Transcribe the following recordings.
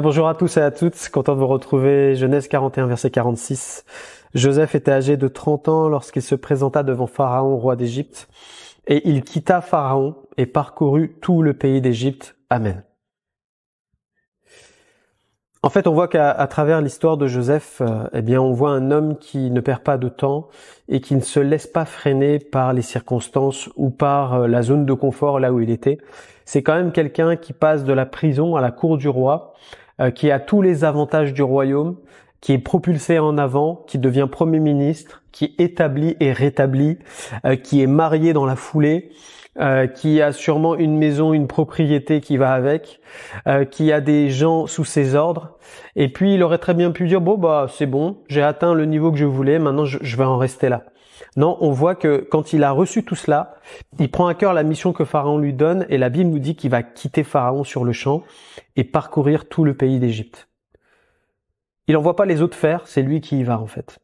Bonjour à tous et à toutes, content de vous retrouver. Genèse 41, verset 46. Joseph était âgé de 30 ans lorsqu'il se présenta devant Pharaon, roi d'Égypte, et il quitta Pharaon et parcourut tout le pays d'Égypte. Amen. En fait, on voit qu'à travers l'histoire de Joseph, on voit un homme qui ne perd pas de temps et qui ne se laisse pas freiner par les circonstances ou par la zone de confort là où il était. C'est quand même quelqu'un qui passe de la prison à la cour du roi, qui a tous les avantages du royaume, qui est propulsé en avant, qui devient premier ministre, qui établit et rétablit, qui est marié dans la foulée, qui a sûrement une maison, une propriété qui va avec, qui a des gens sous ses ordres. Et puis il aurait très bien pu dire c'est bon, j'ai atteint le niveau que je voulais, maintenant je vais en rester là. Non, on voit que quand il a reçu tout cela, il prend à cœur la mission que Pharaon lui donne et la Bible nous dit qu'il va quitter Pharaon sur le champ et parcourir tout le pays d'Égypte. Il n'envoie pas les autres faire, c'est lui qui y va en fait.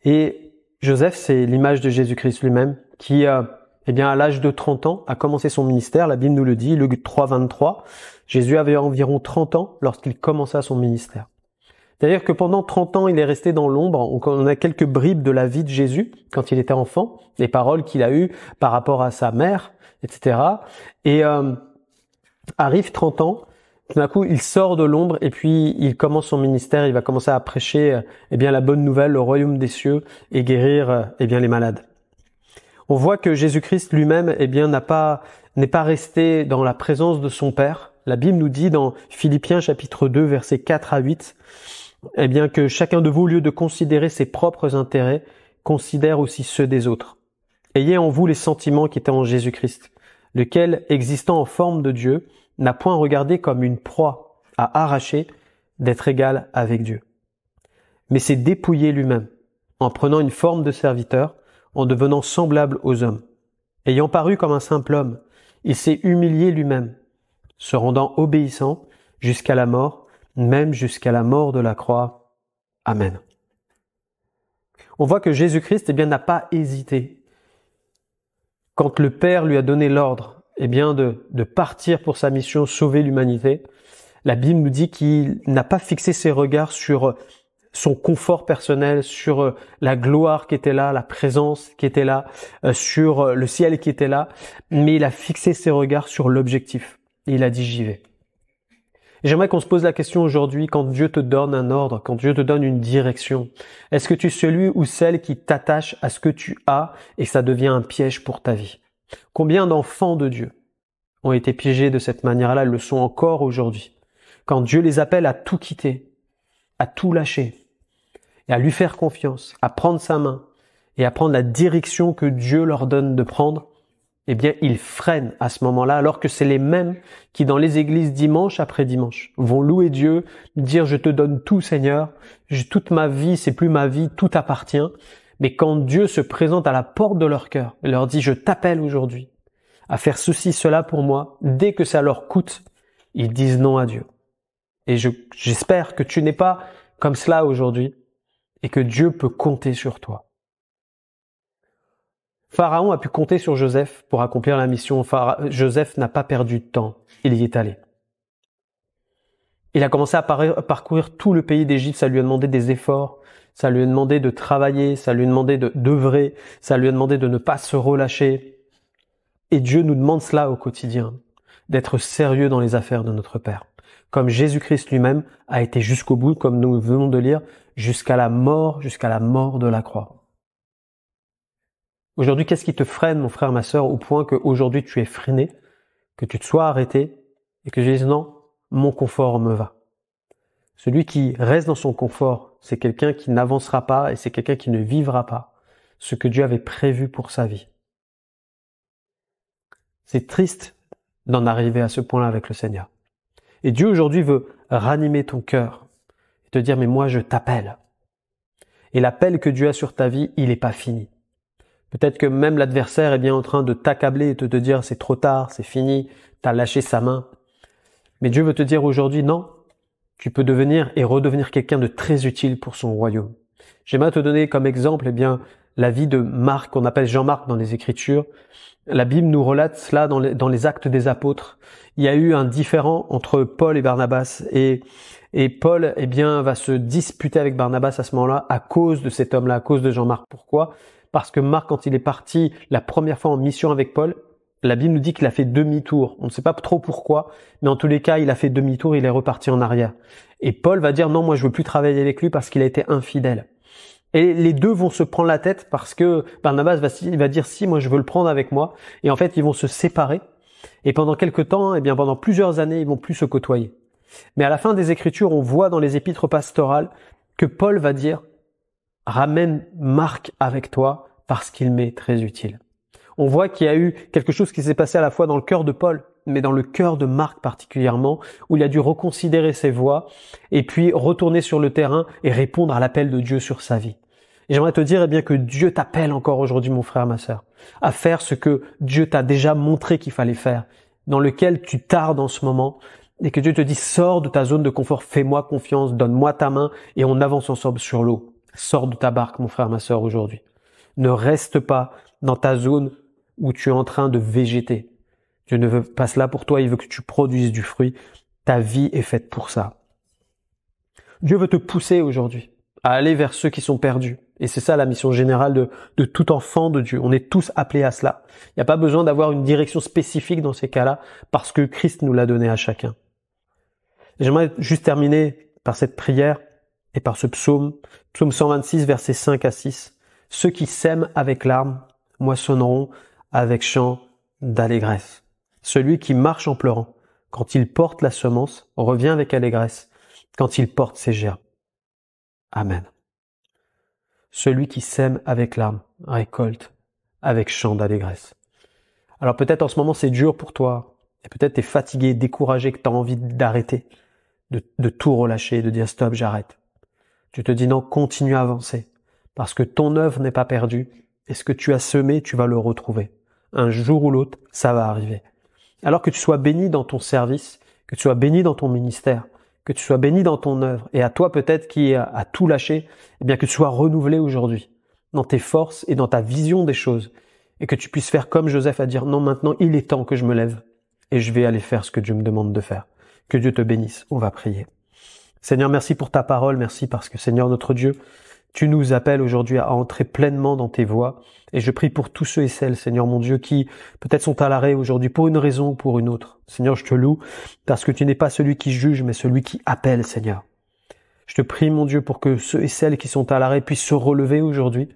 Et Joseph, c'est l'image de Jésus-Christ lui-même qui à l'âge de 30 ans, a commencé son ministère. La Bible nous le dit, Luc 3, 23. Jésus avait environ 30 ans lorsqu'il commença son ministère. C'est-à-dire que pendant 30 ans, il est resté dans l'ombre. On a quelques bribes de la vie de Jésus quand il était enfant, les paroles qu'il a eues par rapport à sa mère, etc. Et arrive 30 ans, tout d'un coup, il sort de l'ombre et puis il commence son ministère. Il va commencer à prêcher la bonne nouvelle, le royaume des cieux et guérir les malades. On voit que Jésus-Christ lui-même n'est pas resté dans la présence de son Père. La Bible nous dit dans Philippiens chapitre 2 versets 4 à 8 que chacun de vous, au lieu de considérer ses propres intérêts, considère aussi ceux des autres. Ayez en vous les sentiments qui étaient en Jésus-Christ, lequel, existant en forme de Dieu, n'a point regardé comme une proie à arracher d'être égal avec Dieu. Mais s'est dépouillé lui-même, en prenant une forme de serviteur, en devenant semblable aux hommes. Ayant paru comme un simple homme, il s'est humilié lui-même, se rendant obéissant jusqu'à la mort, même jusqu'à la mort de la croix. Amen. On voit que Jésus-Christ n'a pas hésité. Quand le Père lui a donné l'ordre de partir pour sa mission, sauver l'humanité, la Bible nous dit qu'il n'a pas fixé ses regards sur son confort personnel, sur la gloire qui était là, la présence qui était là, sur le ciel qui était là, mais il a fixé ses regards sur l'objectif. Et il a dit j'y vais. Et j'aimerais qu'on se pose la question aujourd'hui, quand Dieu te donne un ordre, quand Dieu te donne une direction, est-ce que tu es celui ou celle qui t'attache à ce que tu as et ça devient un piège pour ta vie? Combien d'enfants de Dieu ont été piégés de cette manière-là, le sont encore aujourd'hui? Quand Dieu les appelle à tout quitter, à tout lâcher, et à lui faire confiance, à prendre sa main, et à prendre la direction que Dieu leur donne de prendre, ils freinent à ce moment-là, alors que c'est les mêmes qui, dans les églises dimanche après dimanche, vont louer Dieu, dire « Je te donne tout, Seigneur, toute ma vie, c'est plus ma vie, tout appartient ». Mais quand Dieu se présente à la porte de leur cœur et leur dit « Je t'appelle aujourd'hui à faire ceci, cela pour moi », dès que ça leur coûte, ils disent non à Dieu. Et j'espère que tu n'es pas comme cela aujourd'hui et que Dieu peut compter sur toi. Pharaon a pu compter sur Joseph pour accomplir la mission. Joseph n'a pas perdu de temps, il y est allé. Il a commencé à parcourir tout le pays d'Égypte, ça lui a demandé des efforts, ça lui a demandé de travailler, ça lui a demandé d'œuvrer, ça lui a demandé de ne pas se relâcher. Et Dieu nous demande cela au quotidien, d'être sérieux dans les affaires de notre Père. Comme Jésus-Christ lui-même a été jusqu'au bout, comme nous venons de lire, jusqu'à la mort de la croix. Aujourd'hui, qu'est-ce qui te freine, mon frère, ma sœur, au point qu'aujourd'hui tu es freiné, que tu te sois arrêté et que je dise non, mon confort me va. Celui qui reste dans son confort, c'est quelqu'un qui n'avancera pas et c'est quelqu'un qui ne vivra pas ce que Dieu avait prévu pour sa vie. C'est triste d'en arriver à ce point-là avec le Seigneur. Et Dieu aujourd'hui veut ranimer ton cœur et te dire mais moi je t'appelle. Et l'appel que Dieu a sur ta vie, il n'est pas fini. Peut-être que même l'adversaire est bien en train de t'accabler et de te dire c'est trop tard, c'est fini, t'as lâché sa main. Mais Dieu veut te dire aujourd'hui non, tu peux devenir et redevenir quelqu'un de très utile pour son royaume. J'aimerais te donner comme exemple la vie de Marc, qu'on appelle Jean-Marc dans les Écritures. La Bible nous relate cela dans les Actes des Apôtres. Il y a eu un différend entre Paul et Barnabas, et Paul, va se disputer avec Barnabas à ce moment-là à cause de cet homme-là, à cause de Jean-Marc. Pourquoi? Parce que Marc, quand il est parti la première fois en mission avec Paul, la Bible nous dit qu'il a fait demi-tour. On ne sait pas trop pourquoi, mais en tous les cas, il a fait demi-tour, il est reparti en arrière. Et Paul va dire non, moi je veux plus travailler avec lui parce qu'il a été infidèle. Et les deux vont se prendre la tête parce que Barnabas va dire si, moi je veux le prendre avec moi. Et en fait, ils vont se séparer. Et pendant quelques temps, pendant plusieurs années, ils vont plus se côtoyer. Mais à la fin des Écritures, on voit dans les épîtres pastorales que Paul va dire ramène Marc avec toi parce qu'il m'est très utile. On voit qu'il y a eu quelque chose qui s'est passé à la fois dans le cœur de Paul, mais dans le cœur de Marc particulièrement, où il a dû reconsidérer ses voies et puis retourner sur le terrain et répondre à l'appel de Dieu sur sa vie. Et j'aimerais te dire que Dieu t'appelle encore aujourd'hui, mon frère, ma sœur, à faire ce que Dieu t'a déjà montré qu'il fallait faire, dans lequel tu tardes en ce moment, et que Dieu te dit sors de ta zone de confort, fais-moi confiance, donne-moi ta main et on avance ensemble sur l'eau. Sors de ta barque, mon frère, ma sœur, aujourd'hui. Ne reste pas dans ta zone où tu es en train de végéter. Dieu ne veut pas cela pour toi, il veut que tu produises du fruit. Ta vie est faite pour ça. Dieu veut te pousser aujourd'hui à aller vers ceux qui sont perdus. Et c'est ça la mission générale de tout enfant de Dieu. On est tous appelés à cela. Il n'y a pas besoin d'avoir une direction spécifique dans ces cas-là parce que Christ nous l'a donné à chacun. Et j'aimerais juste terminer par cette prière et par ce psaume. Psaume 126, versets 5 à 6. Ceux qui sèment avec larmes moissonneront avec chant d'allégresse. Celui qui marche en pleurant, quand il porte la semence, revient avec allégresse, quand il porte ses gerbes. Amen. Celui qui sème avec larmes récolte avec chant d'allégresse. Alors peut-être en ce moment c'est dur pour toi, et peut-être tu es fatigué, découragé, que tu as envie d'arrêter, de tout relâcher, de dire stop, j'arrête. Tu te dis non, continue à avancer, parce que ton œuvre n'est pas perdue, et ce que tu as semé, tu vas le retrouver. Un jour ou l'autre, ça va arriver. Alors que tu sois béni dans ton service, que tu sois béni dans ton ministère, que tu sois béni dans ton œuvre, et à toi peut-être qui a tout lâché, que tu sois renouvelé aujourd'hui dans tes forces et dans ta vision des choses, et que tu puisses faire comme Joseph à dire non, maintenant il est temps que je me lève et je vais aller faire ce que Dieu me demande de faire. Que Dieu te bénisse. On va prier. Seigneur, merci pour ta parole, merci parce que Seigneur notre Dieu, tu nous appelles aujourd'hui à entrer pleinement dans tes voies. Et je prie pour tous ceux et celles, Seigneur mon Dieu, qui peut-être sont à l'arrêt aujourd'hui pour une raison ou pour une autre. Seigneur, je te loue parce que tu n'es pas celui qui juge, mais celui qui appelle, Seigneur. Je te prie, mon Dieu, pour que ceux et celles qui sont à l'arrêt puissent se relever aujourd'hui,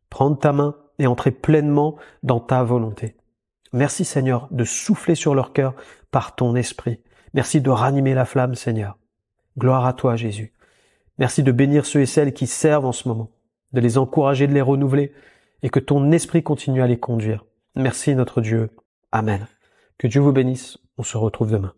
prendre ta main et entrer pleinement dans ta volonté. Merci, Seigneur, de souffler sur leur cœur par ton esprit. Merci de ranimer la flamme, Seigneur. Gloire à toi, Jésus. Merci de bénir ceux et celles qui servent en ce moment, de les encourager, de les renouveler, et que ton esprit continue à les conduire. Merci, notre Dieu. Amen. Que Dieu vous bénisse. On se retrouve demain.